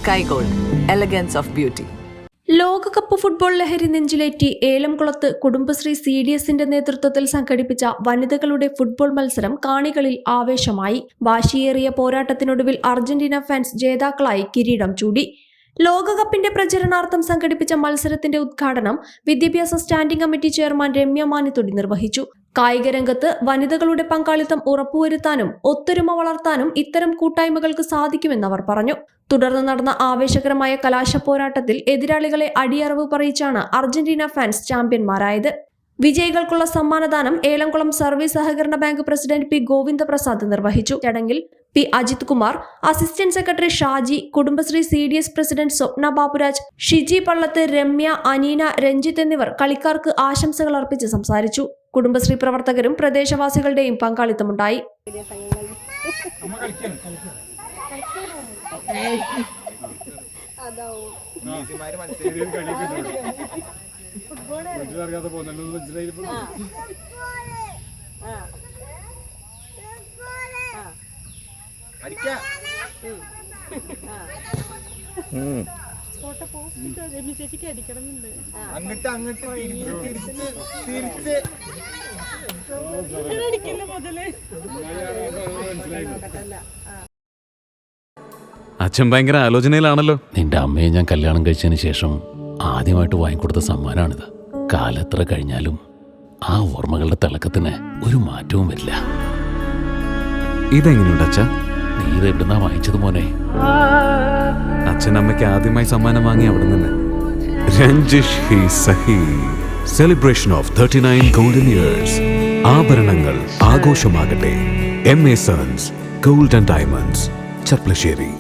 Sky Gold, elegance of beauty. ലോകകപ്പ് football ലഹരി നെഞ്ചിലേറ്റി ഏലംകുളത്ത് കുടുംബശ്രീ CDSന്റെ നേതൃത്വത്തിൽ സംഘടിപ്പിച്ച വനിതകളുടെ ഫുട്ബോൾ മത്സരം കാണികളിൽ ആവേശമായി. വാശിയേറിയ പോരാട്ടത്തിനൊടുവിൽ അർജന്റീന ഫാൻസ് ജേതാക്കളായി കിരീടം ചൂടി. ലോകകപ്പിന്റെ പ്രചരണാർത്ഥം സംഘടിപ്പിച്ച മത്സരത്തിന്റെ ഉദ്ഘാടനം വിദ്യാഭ്യാസ സ്റ്റാൻഡിംഗ് കമ്മിറ്റി ചെയർമാൻ രമ്യ മാനിത്തൊടി നിർവഹിച്ചു. കായിക രംഗത്ത് വനിതകളുടെ പങ്കാളിത്തം ഉറപ്പുവരുത്താനും ഒത്തൊരുമ വളർത്താനും ഇത്തരം കൂട്ടായ്മകൾക്ക് സാധിക്കുമെന്ന് അവർ പറഞ്ഞു. തുടർന്ന് നടന്ന ആവേശകരമായ കലാശ പോരാട്ടത്തിൽ എതിരാളികളെ അടിയറവ് പറയിച്ചാണ് അർജന്റീന ഫാൻസ് ചാമ്പ്യന്മാരായത്. വിജയികൾക്കുള്ള സമ്മാനദാനം ഏലംകുളം സർവീസ് സഹകരണ ബാങ്ക് പ്രസിഡന്റ് പി ഗോവിന്ദപ്രസാദ് നിർവഹിച്ചു. ചടങ്ങിൽ P Ajith Kumar, assistant secretary Shaji, Kudumbashree CDS president Swapna Baburaj, Shiji Pallath, Ramya, Aneena, Ranjith എന്നിവർ കളിക്കാർക്ക് ആശംസകൾ അർപ്പിച്ച് സംസാരിച്ചു. കുടുംബശ്രീ പ്രവർത്തകരും പ്രദേശവാസികളുടെയും പങ്കാളിത്തമുണ്ടായി. അച്ഛൻ ഭയങ്കര ആലോചനയിലാണല്ലോ. നിന്റെ അമ്മയെ ഞാൻ കല്യാണം കഴിച്ചതിന് ശേഷം ആദ്യമായിട്ട് വാങ്ങിക്കൊടുത്ത സമ്മാനമാണിത്. കാലെത്ര കഴിഞ്ഞാലും ആ ഓർമ്മകളുടെ തിളക്കത്തിന് ഒരു മാറ്റവും വരില്ല. ഇതെങ്ങനെയുണ്ട് അച്ഛാ? നീ ഇത് എവിടുന്നാ വാങ്ങിച്ചത് മോനെ? അച്ഛൻ അമ്മയ്ക്ക് ആദ്യമായി സമ്മാനം വാങ്ങി അവിടെ നിന്ന്. രഞ്ജിഷ് ഹി സഹി. Celebration of 39 golden years. ആഭരണങ്ങൾ ആഘോഷമാകട്ടെ. MA Sons Gold and Diamonds, ചർപ്പളശ്ശേരി.